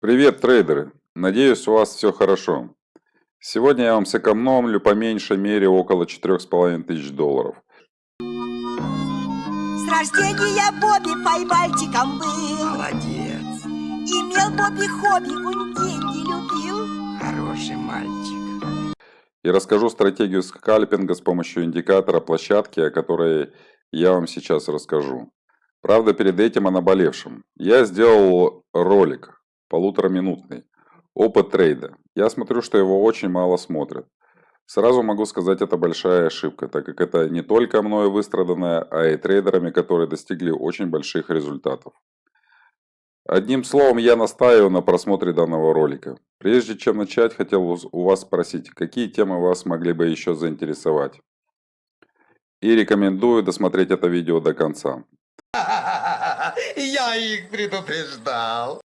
Привет, трейдеры! Надеюсь, у вас все хорошо. Сегодня я вам сэкономлю по меньшей мере около 4500 долларов. С рождения Бобби поймальчиком был. Молодец, Имел Бобби хобби, он деньги любил. хороший мальчик. И расскажу стратегию скальпинга с помощью индикатора площадки, о которой я вам сейчас расскажу. Правда, перед этим о наболевшем. Я сделал ролик, полутораминутный, опыт трейда. Я смотрю, что его очень мало смотрят. Сразу могу сказать, это большая ошибка, так как это не только мною выстраданное, а и трейдерами, которые достигли очень больших результатов. Одним словом, я настаиваю на просмотре данного ролика. Прежде чем начать, хотел у вас спросить, какие темы вас могли бы еще заинтересовать. И рекомендую досмотреть это видео до конца. Я их предупреждал.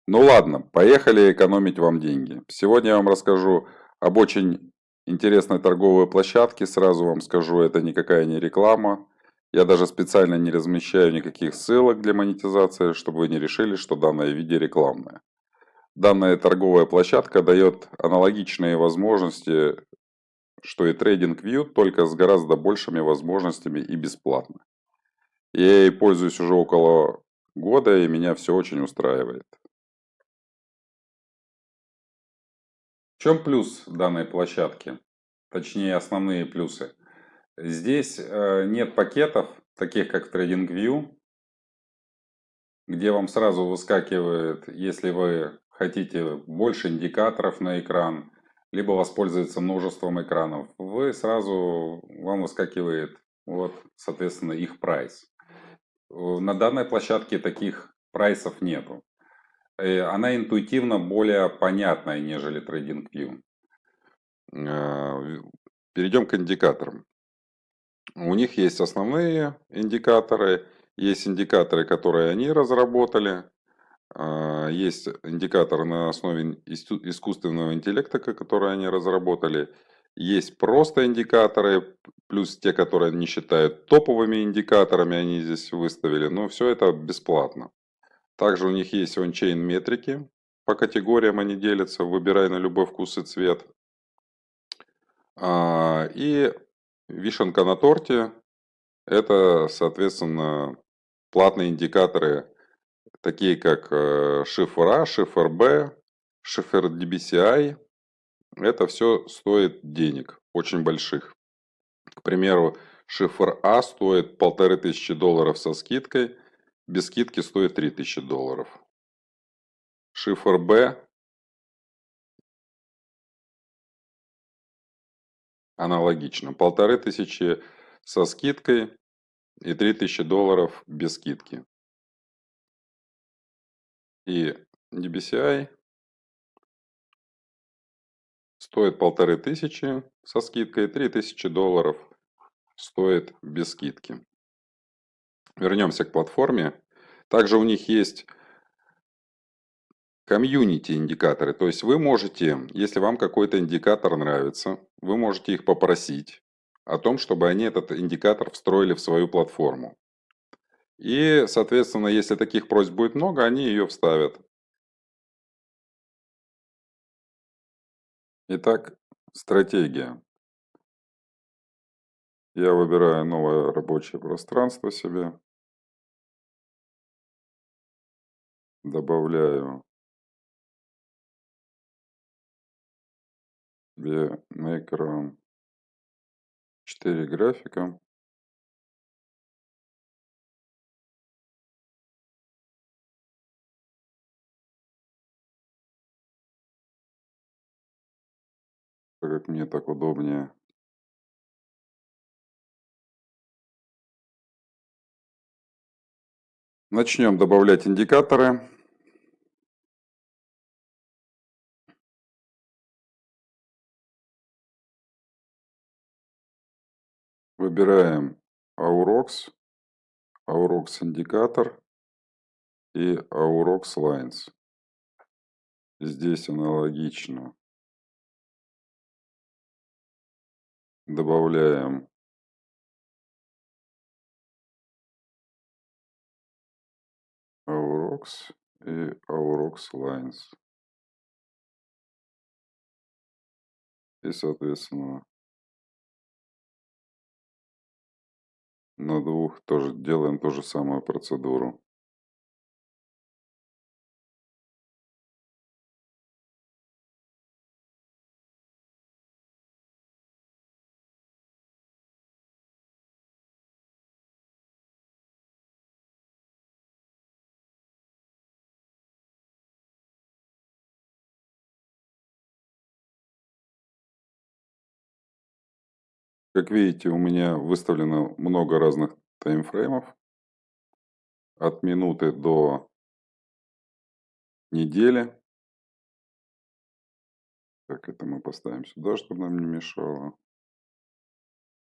Ну ладно, поехали экономить вам деньги. Сегодня я вам расскажу об очень интересной торговой площадке. Сразу вам скажу, это никакая не реклама. Я даже специально не размещаю никаких ссылок для монетизации, чтобы вы не решили, что данное видео рекламное. Данная торговая площадка дает аналогичные возможности, что и TradingView, только с гораздо большими возможностями и бесплатно. Я ей пользуюсь уже около года, и меня все очень устраивает. В чем плюс данной площадки? Точнее, основные плюсы. Здесь нет пакетов, таких как в TradingView, где вам сразу выскакивает, если вы хотите больше индикаторов на экран, либо воспользоваться множеством экранов, вам выскакивает, вот, соответственно, их прайс. На данной площадке таких прайсов нету. Она интуитивно более понятная, нежели TradingView. Перейдем к индикаторам. У них есть основные индикаторы, есть индикаторы, которые они разработали, есть индикаторы на основе искусственного интеллекта, которые они разработали, есть просто индикаторы, плюс те, которые они считают топовыми индикаторами, они здесь выставили, но все это бесплатно. Также у них есть он-чейн метрики, по категориям они делятся, выбирай на любой вкус и цвет. И вишенка на торте – это, соответственно, платные индикаторы, такие как шифр А, шифр Б, шифр DBCI. Это все стоит денег, очень больших. К примеру, шифр А стоит 1500 долларов со скидкой, без скидки стоит 3000 долларов. Шифр Б аналогично, 1500 со скидкой и 3000 долларов без скидки. И DBCI стоит 1500 со скидкой, 3000 долларов стоит без скидки. Вернемся к платформе. Также у них есть комьюнити индикаторы. То есть вы можете, если вам какой-то индикатор нравится, вы можете их попросить о том, чтобы они этот индикатор встроили в свою платформу. И, соответственно, если таких просьб будет много, они ее вставят. Итак, стратегия. Я выбираю новое рабочее пространство себе. Добавляю себе на экран 4 графика. Как мне так удобнее. Начнем добавлять индикаторы. Выбираем Aurochs, Aurochs индикатор и Aurochs Lines. Здесь аналогично. Добавляем Aurochs и Aurochs Lines. И, соответственно, на двух тоже делаем ту же самую процедуру. Как видите, у меня выставлено много разных таймфреймов. От минуты до недели. Так, это мы поставим сюда, чтобы нам не мешало.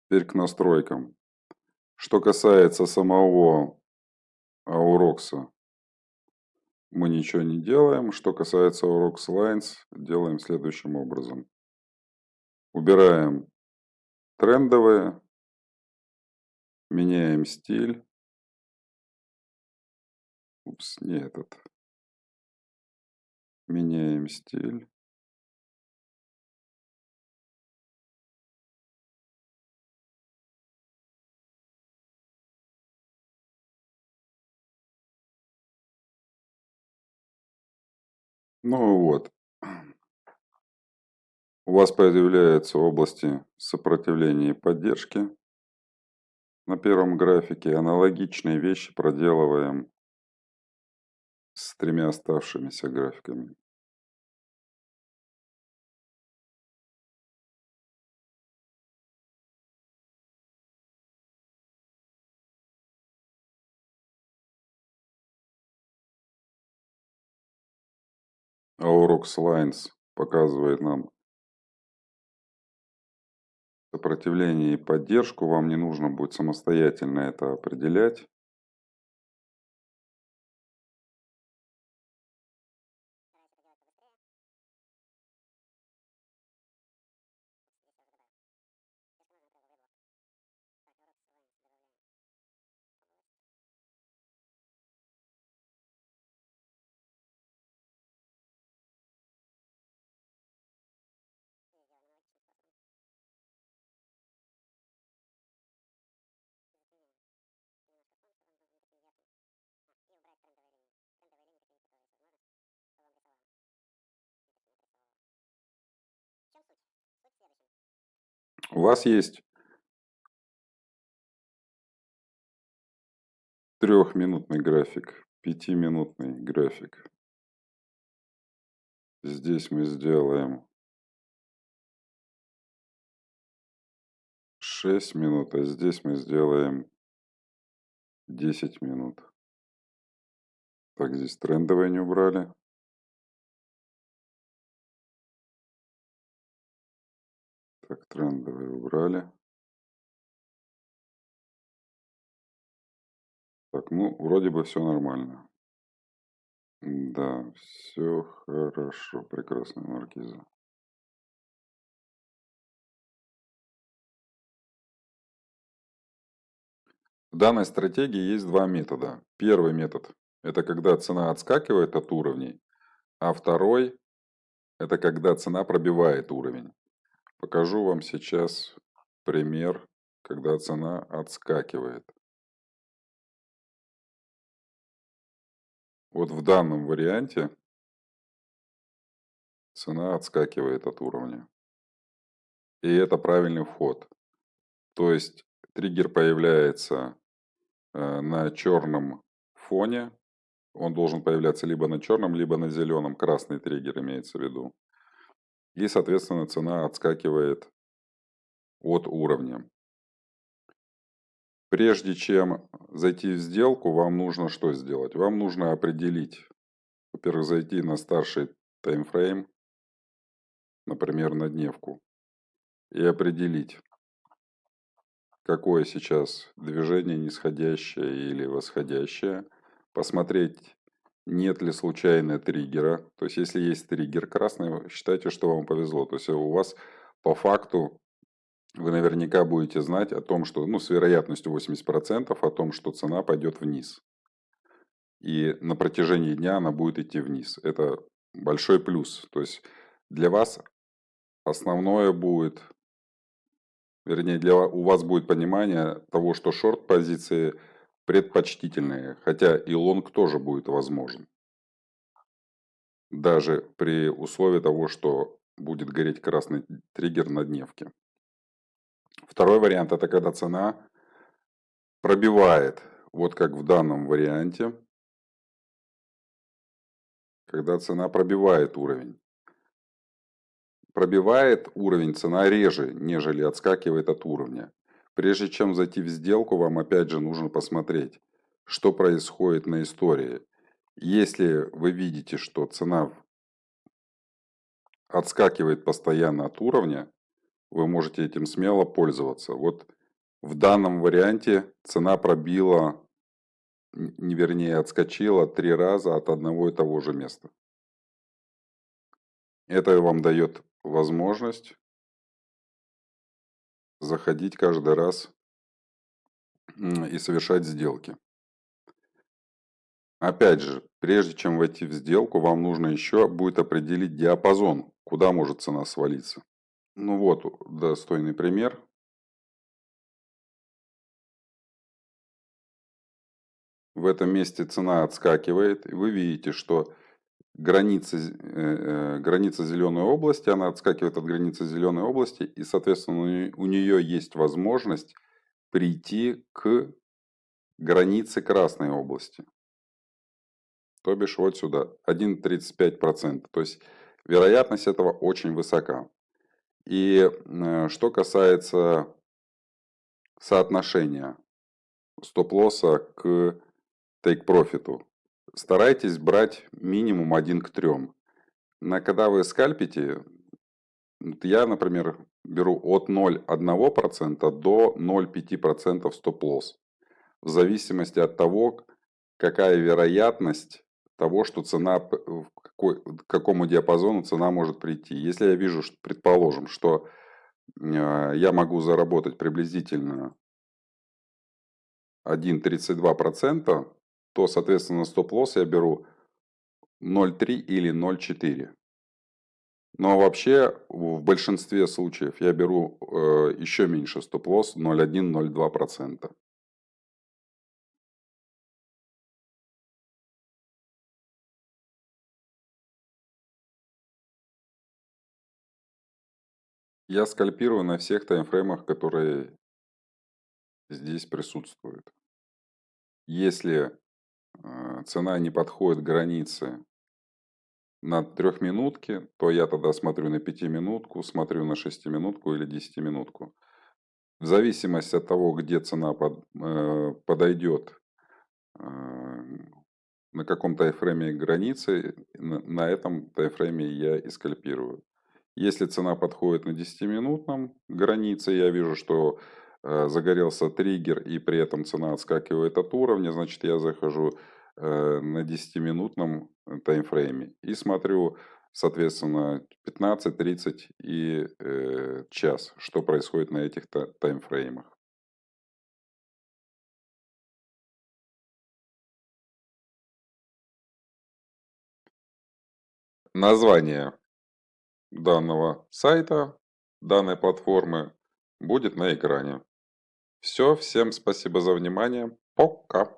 Теперь к настройкам. Что касается самого Аурокса, мы ничего не делаем. Что касается Aurochs Lines, делаем следующим образом. Убираем трендовые, меняем стиль. Упс, не этот. Меняем стиль. Ну вот. У вас появляются области сопротивления и поддержки. На первом графике аналогичные вещи проделываем с тремя оставшимися графиками. Aurochs Lines показывает нам сопротивление и поддержку. Вам не нужно будет самостоятельно это определять. У вас есть трехминутный график, 5-минутный график. Здесь мы сделаем 6 минут, а здесь мы сделаем 10 минут. Так, здесь трендовые не убрали. Так, трендовые убрали. Так, ну, вроде бы все нормально. Да, все хорошо, прекрасная маркиза. В данной стратегии есть два метода. Первый метод – это когда цена отскакивает от уровней, а второй – это когда цена пробивает уровень. Покажу вам сейчас пример, когда цена отскакивает. Вот в данном варианте цена отскакивает от уровня. И это правильный вход. То есть триггер появляется на черном фоне. Он должен появляться либо на черном, либо на зеленом. Красный триггер имеется в виду. И, соответственно, цена отскакивает от уровня. Прежде чем зайти в сделку, вам нужно что сделать? Вам нужно определить, во-первых, зайти на старший таймфрейм, например, на дневку, и определить, какое сейчас движение, нисходящее или восходящее. Посмотреть, нет ли случайно триггера. То есть, если есть триггер красный, считайте, что вам повезло. То есть, у вас по факту вы наверняка будете знать о том, что, ну, с вероятностью 80% о том, что цена пойдет вниз. и на протяжении дня она будет идти вниз. Это большой плюс. То есть для вас основное будет, вернее, у вас будет понимание того, что шорт-позиции предпочтительные, хотя и лонг тоже будет возможен. Даже при условии того, что будет гореть красный триггер на дневке. Второй вариант – это когда цена пробивает, вот как в данном варианте, когда цена пробивает уровень. Пробивает уровень цена реже, нежели отскакивает от уровня. Прежде чем зайти в сделку, вам опять же нужно посмотреть, что происходит на истории. Если вы видите, что цена отскакивает постоянно от уровня, вы можете этим смело пользоваться. Вот в данном варианте цена пробила, вернее отскочила 3 раза от одного и того же места. Это вам дает возможность заходить каждый раз и совершать сделки. Опять же, прежде чем войти в сделку, вам нужно еще будет определить диапазон, куда может цена свалиться. Ну вот, достойный пример. В этом месте цена отскакивает, и вы видите, что граница зеленой области, она отскакивает от границы зеленой области, и, соответственно, у нее есть возможность прийти к границе красной области. То бишь вот сюда, 1,35%. То есть вероятность этого очень высока. И что касается соотношения стоп-лосса к тейк-профиту, старайтесь брать минимум 1 к 3. Когда вы скальпите, я, например, беру от 0,1% до 0,5% стоп-лосс. В зависимости от того, какая вероятность того, что цена, к какому диапазону цена может прийти. Если я вижу, предположим, что я могу заработать приблизительно 1,32%, то, соответственно, стоп-лосс я беру 0,3 или 0,4. Но вообще в большинстве случаев я беру еще меньше стоп-лосс 0,1-0,2%. Я скальпирую на всех таймфреймах, которые здесь присутствуют. Если цена не подходит к границе на 3-минутке, то я тогда смотрю на 5-минутку, смотрю на 6-минутку или 10-минутку. В зависимости от того, где цена подойдет на каком таймфрейме границы, на этом таймфрейме я и скальпирую. Если цена подходит на 10-минутном границе, я вижу, что загорелся триггер и при этом цена отскакивает от уровня, значит я захожу на 10-минутном таймфрейме и смотрю, соответственно, 15, 30 и час, что происходит на этих таймфреймах. Название данного сайта, данной платформы будет на экране. Все, всем спасибо за внимание. Пока.